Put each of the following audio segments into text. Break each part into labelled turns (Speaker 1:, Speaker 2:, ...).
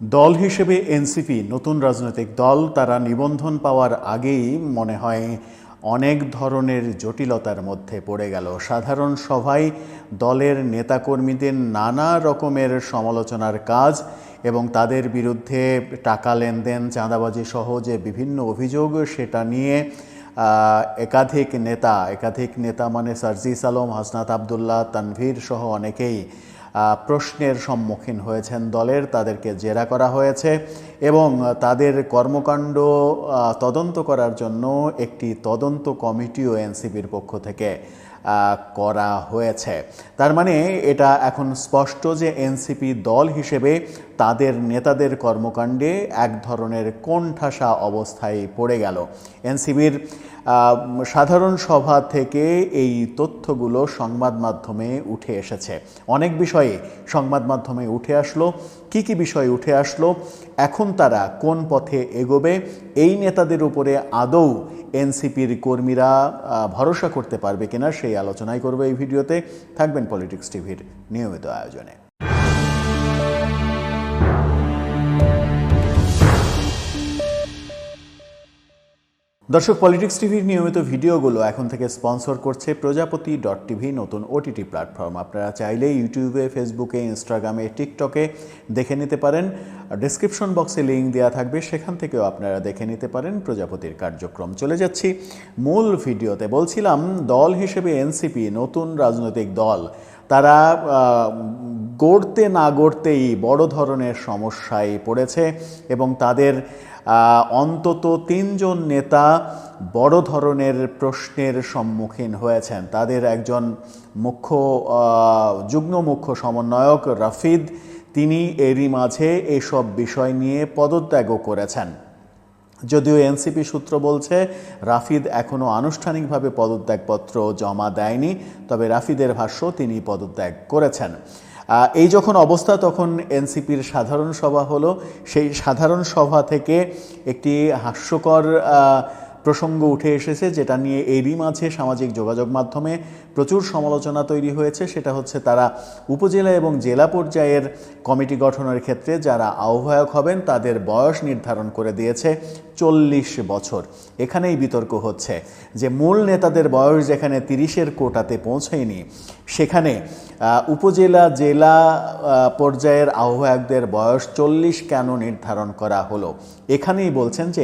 Speaker 1: দল হিসেবে এনসিপি নতুন রাজনৈতিক দল, তারা নিবন্ধন পাওয়ার আগেই মনে হয় অনেক ধরনের জটিলতার মধ্যে পড়ে গেল। সাধারণ সভায় দলের নেতাকর্মীদের নানা রকমের সমালোচনার কাজ এবং তাদের বিরুদ্ধে টাকা লেনদেন, চাঁদাবাজি সহ যে বিভিন্ন অভিযোগ, সেটা নিয়ে একাধিক নেতা মানে সার্জিস আলম, হাসনাত আবদুল্লাহ, তানভীর সহ অনেকেই প্রশ্নের সম্মুখীন হয়েছেন দলের। তাদেরকে জেরা করা হয়েছে এবং তাদের কর্মকাণ্ড তদন্ত করার জন্য একটি তদন্ত কমিটিও এনসিপির পক্ষ থেকে করা হয়েছে। তার মানে এটা এখন স্পষ্ট যে এনসিপি দল হিসেবে তাদের নেতাদের কর্মকাণ্ডে এক ধরনের কোণঠাসা অবস্থায় পড়ে গেল। এনসিপির সাধারণ সভা থেকে এই তথ্যগুলো সংবাদ মাধ্যমে উঠে এসেছে। অনেক বিষয়ে সংবাদ মাধ্যমে উঠে আসলো। কি বিষয় উঠে আসলো, এখন তারা কোন পথে এগোবে, এই নেতাদের উপরে আদৌ এনসিপির কর্মীরা ভরসা করতে পারবে কিনা, সেই আলোচনাই করবে এই ভিডিওতে। থাকবেন পলিটিক্স টিভির নিয়মিত আয়োজনে। দর্শক, পলিটিক্স টিভির নিয়মিত ভিডিওগুলো এখন থেকে স্পন্সর করছে প্রজাপতি.tv, নতুন ওটিটি প্ল্যাটফর্ম। আপনারা চাইলে ইউটিউবে, ফেসবুকে, ইনস্টাগ্রামে, টিকটকে দেখে নিতে পারেন। ডেসক্রিপশন বক্সে লিঙ্ক দেওয়া থাকবে, সেখান থেকেও আপনারা দেখে নিতে পারেন প্রজাপতির কার্যক্রম। চলে যাচ্ছি মূল ভিডিওতে। বলছিলাম, দল হিসেবে এনসিপি নতুন রাজনৈতিক দল, তারা গড়তে না গড়তেই বড় ধরনের সমস্যায় পড়েছে এবং তাদের অন্তত ৩ জন নেতা বড় ধরনের প্রশ্নের সম্মুখীন হয়েছেন। তাদের একজন যুগ্ম মুখ্য সমন্বয়ক রাফিদ, তিনি এরই মাঝে এসব বিষয় নিয়ে পদত্যাগও করেছেন। যদিও এনসিপি সূত্র বলছে রাফিদ এখনও আনুষ্ঠানিকভাবে পদত্যাগপত্র জমা দেয়নি, তবে রাফিদের ভাষ্য তিনি পদত্যাগ করেছেন। এই যখন অবস্থা, তখন এনসিপির সাধারণ সভা হলো। সেই সাধারণ সভা থেকে একটি হাস্যকর প্রসঙ্গ উঠে এসেছে, যেটা নিয়ে এরই মাঝে সামাজিক যোগাযোগ মাধ্যমে প্রচুর সমালোচনা তৈরি হয়েছে। সেটা হচ্ছে, তারা উপজেলা এবং জেলা পর্যায়ের কমিটি গঠনের ক্ষেত্রে যারা আহ্বায়ক হবেন তাদের বয়স নির্ধারণ করে দিয়েছে 40 বছর। এখানেই বিতর্ক হচ্ছে যে মূল নেতাদের বয়স যেখানে 30-এর কোটাতে পৌঁছায়নি, সেখানে উপজেলা জেলা পর্যায়ের আহ্বায়কদের বয়স 40 কেন নির্ধারণ করা হলো? এখানেই বলছেন যে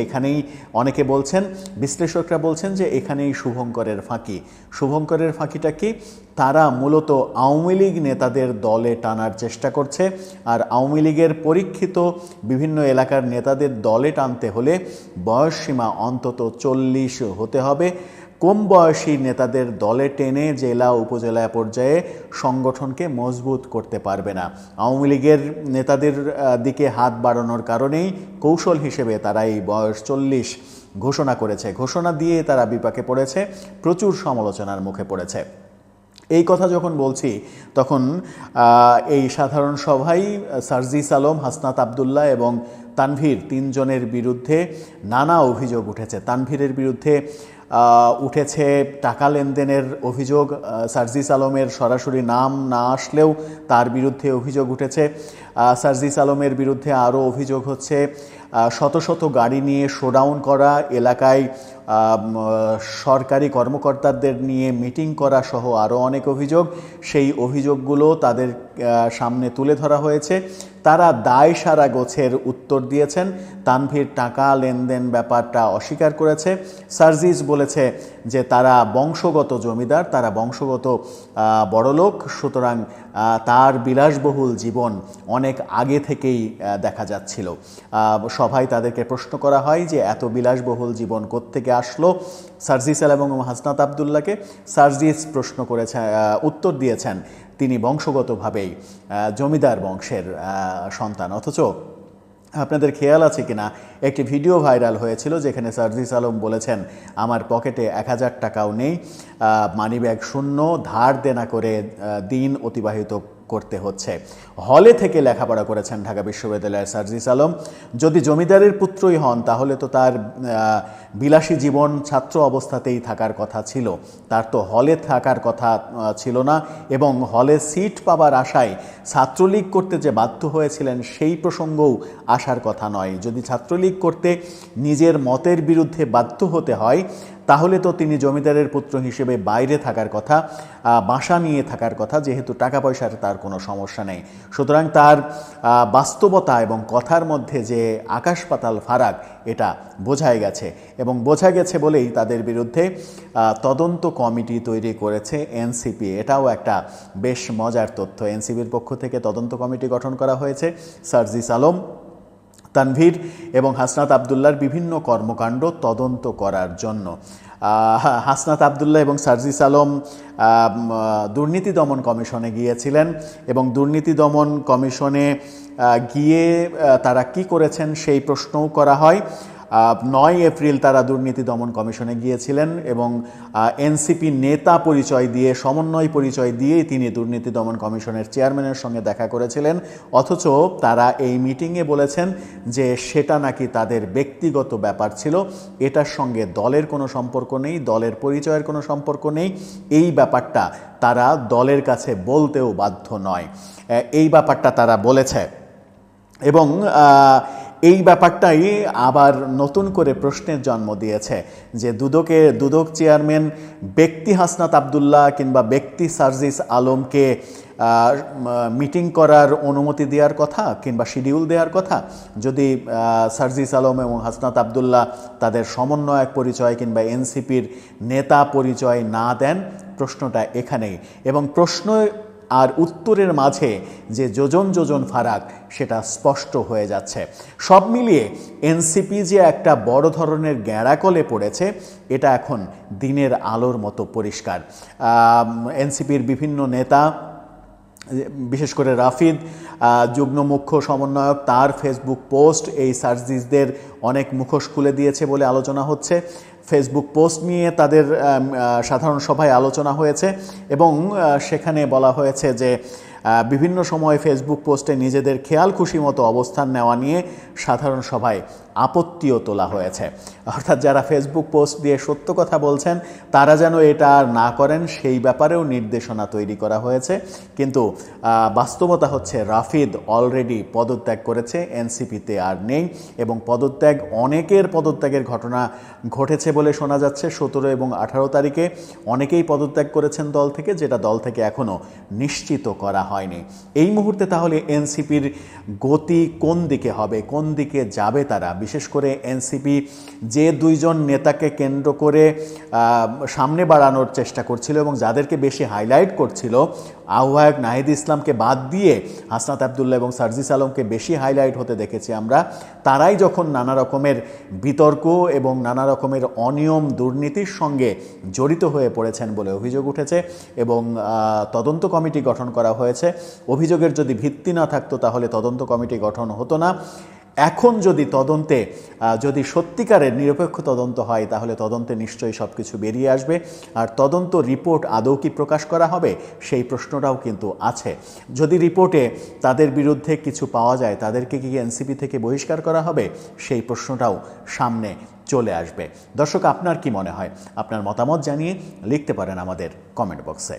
Speaker 1: অনেকে বলছেন, বিশ্লেষকরা বলছেন যে এখানেই শুভঙ্করের ফাঁকি। শুভঙ্করের ফাঁকিটা কি? তারা মূলত আওয়ামী লীগ নেতাদের দলে টানার চেষ্টা করছে। আর আওয়ামী লীগের পরীক্ষিত বিভিন্ন এলাকার নেতাদের দলে টানতে হলে বয়সসীমা অন্তত 40 হতে হবে। কম বয়সী নেতাদের দলে টেনে জেলা উপজেলা পর্যায়ে সংগঠনকে মজবুত করতে পারবে না। আওয়ামী লীগের নেতাদের দিকে হাত বাড়ানোর কারণেই কৌশল হিসেবে তারা এই বয়স 40 ঘোষণা করেছে। ঘোষণা দিয়ে তারা বিপাকে পড়েছে, প্রচুর সমালোচনার মুখে পড়েছে। এই কথা যখন বলছি, তখন এই সাধারণ সভায় সার্জিস আলম, হাসনাত আবদুল্লাহ এবং তানভীর 3 জনের বিরুদ্ধে নানা অভিযোগ উঠেছে। তানভীরের বিরুদ্ধে উঠেছে টাকা লেনদেনের অভিযোগ। সার্জিস আলমের সরাসরি নাম না আসলেও তার বিরুদ্ধে অভিযোগ উঠেছে। সার্জিস আলমের বিরুদ্ধে আরও অভিযোগ হচ্ছে শত শত গাড়ি নিয়ে শোডাউন করা, এলাকায় সরকারি কর্মকর্তাদের নিয়ে মিটিং করা সহ আরও অনেক অভিযোগ। সেই অভিযোগগুলো তাদের সামনে তুলে ধরা হয়েছে। তারা দায় সারা গোছের উত্তর দিয়েছেন। তানভীর টাকা লেনদেন ব্যাপারটা অস্বীকার করেছে। সার্জিস বলেছে যে তারা বংশগত জমিদার, তারা বংশগত বড়লোক, সুতরাং তার বিলাসবহুল জীবন অনেক আগে থেকেই দেখা যাচ্ছিল। সভায় তাদেরকে প্রশ্ন করা হয় যে এত বিলাসবহুল জীবন কোত্থেকে আসলো সার্জিস আলম এবং হাসনাত আবদুল্লাহকে। সার্জিস উত্তর দিয়েছেন তিনি বংশগতভাবেই জমিদার বংশের সন্তান। অথচ আপনাদের খেয়াল আছে কিনা, একটি ভিডিও ভাইরাল হয়েছিল যেখানে সার্জিস আলম বলেছেন, আমার পকেটে 1000 টাকাও নেই, মানিব্যাগ শূন্য, ধার দেনা করে দিন অতিবাহিত করতে হচ্ছে। হলে থেকে লেখাপড়া করেছেন ঢাকা বিশ্ববিদ্যালয়ের সার্জিস আলম। যদি জমিদারের পুত্রই হন তাহলে তো তার বিলাসী জীবন ছাত্র অবস্থাতেই থাকার কথা ছিল, তার তো হলে থাকার কথা ছিল না। এবং হলে সিট পাবার আশায় ছাত্রলীগ করতে যে বাধ্য হয়েছিলেন সেই প্রসঙ্গও আসার কথা নয়। যদি ছাত্রলীগ করতে নিজের মতের বিরুদ্ধে বাধ্য হতে হয় তাহলে তো তিনি জমিদারের পুত্র হিসেবে বাইরে থাকার কথা, বাসা নিয়ে থাকার কথা, যেহেতু টাকা পয়সার তার কোনো সমস্যা নেই। সুতরাং তার বাস্তবতা এবং কথার মধ্যে যে আকাশ পাতাল ফারাক এটা বোঝাই গেছে, এবং বোঝা গেছে বলেই তাদের বিরুদ্ধে তদন্ত কমিটি তৈরি করেছে এনসিপি। এটাও একটা বেশ মজার তথ্য। এনসিপির পক্ষ থেকে তদন্ত কমিটি গঠন করা হয়েছে সার্জিস আলম, তানভীর এবং হাসনাত আবদুল্লাহর বিভিন্ন কর্মকাণ্ড তদন্ত করার জন্য। হাসনাত আবদুল্লাহ এবং সার্জিস আলম দুর্নীতি দমন কমিশনে গিয়েছিলেন, এবং দুর্নীতি দমন কমিশনে গিয়ে তারা কি করেছেন সেই প্রশ্নও করা হয়। 9 এপ্রিল তারা দুর্নীতি দমন কমিশনে গিয়েছিলেন এবং এনসিপি নেতা পরিচয় দিয়ে, সমন্বয় পরিচয় দিয়েই তিনি দুর্নীতি দমন কমিশনের চেয়ারম্যানের সঙ্গে দেখা করেছিলেন। অথচ তারা এই মিটিংয়ে বলেছেন যে সেটা নাকি তাদের ব্যক্তিগত ব্যাপার ছিল, এটার সঙ্গে দলের কোনো সম্পর্ক নেই, দলের পরিচয়ের কোনো সম্পর্ক নেই। এই ব্যাপারটা তারা দলের কাছে বলতেও বাধ্য নয়, এই ব্যাপারটা তারা বলেছে। এবং এই ব্যাপারটাই আবার নতুন করে প্রশ্নের জন্ম দিয়েছে যে দুদক চেয়ারম্যান ব্যক্তি হাসনাত আবদুল্লাহ কিংবা ব্যক্তি সার্জিস আলমকে মিটিং করার অনুমতি দেওয়ার কথা কিংবা শিডিউল দেওয়ার কথা। যদি সার্জিস আলম এবং হাসনাত আবদুল্লাহ তাদের সমন্বয়ক পরিচয় কিংবা এনসিপির নেতা পরিচয় না দেন, প্রশ্নটা এখানেই। এবং প্রশ্ন আর উত্তরের মাঝে যে যোজন যোজন ফারাক সেটা স্পষ্ট হয়ে যাচ্ছে। সব মিলিয়ে এনসিপি যে একটা বড় ধরনের গ্যাঁড়াকলে পড়েছে এটা এখন দিনের আলোর মতো পরিষ্কার। এনসিপির বিভিন্ন নেতা, বিশেষ করে রাফিদ যুগ্ম মুখ্য সমন্বয়ক, তার ফেসবুক পোস্ট এই সার্জিসদের অনেক মুখোশ খুলে দিয়েছে বলে আলোচনা হচ্ছে। ফেসবুক পোস্ট নিয়ে তাদের সাধারণ সভায় আলোচনা হয়েছে এবং সেখানে বলা হয়েছে যে বিভিন্ন সময় ফেসবুক পোস্টে নিজেদের খেয়াল খুশি মতো অবস্থান নেওয়া নিয়ে সাধারণ সভায় আপত্তিও তোলা হয়েছে। অর্থাৎ যারা ফেসবুক পোস্ট দিয়ে সত্য কথা বলছেন তারা যেন এটা আর না করেন সেই ব্যাপারেও নির্দেশনা তৈরি করা হয়েছে। কিন্তু বাস্তবতা হচ্ছে রাফিদ অলরেডি পদত্যাগ করেছে, এনসিপিতে আর নেই, এবং পদত্যাগ, অনেকের পদত্যাগের ঘটনা ঘটেছে বলে শোনা যাচ্ছে। 17 এবং 18 তারিখে অনেকেই পদত্যাগ করেছেন দল থেকে, যেটা দল থেকে এখনও নিশ্চিত করা হয়নি। এই মুহূর্তে তাহলে এনসিপির গতি কোন দিকে হবে, কোন দিকে যাবে তারা? বিশেষ করে এনসিপি যে দুইজন নেতাকে কেন্দ্র করে সামনে বাড়ানোর চেষ্টা করছিল এবং যাদেরকে বেশি হাইলাইট করছিল, আহ্বায়ক নাহিদ ইসলামকে বাদ দিয়ে হাসনাত আবদুল্লাহ এবং সার্জিস আলমকে বেশি হাইলাইট হতে দেখেছি আমরা, তারাই যখন নানা রকমের বিতর্ক এবং নানা রকমের অনিয়ম দুর্নীতির সঙ্গে জড়িত হয়ে পড়েছেন বলে অভিযোগ উঠেছে এবং তদন্ত কমিটি গঠন করা হয়েছে। অভিযোগের যদি ভিত্তি না থাকতো তাহলে তদন্ত কমিটি গঠন হতো না। এখন যদি তদন্তে যদি সত্যিকারের নিরপেক্ষ তদন্ত হয় তাহলে তদন্তে নিশ্চয়ই সব কিছু বেরিয়ে আসবে। আর তদন্ত রিপোর্ট আদৌ কি প্রকাশ করা হবে সেই প্রশ্নটাও কিন্তু আছে। যদি রিপোর্টে তাদের বিরুদ্ধে কিছু পাওয়া যায় তাদেরকে কি এনসিপি থেকে বহিষ্কার করা হবে সেই প্রশ্নটাও সামনে চলে আসবে। দর্শক, আপনার কি মনে হয়? আপনার মতামত জানিয়ে লিখতে পারেন আমাদের কমেন্ট বক্সে।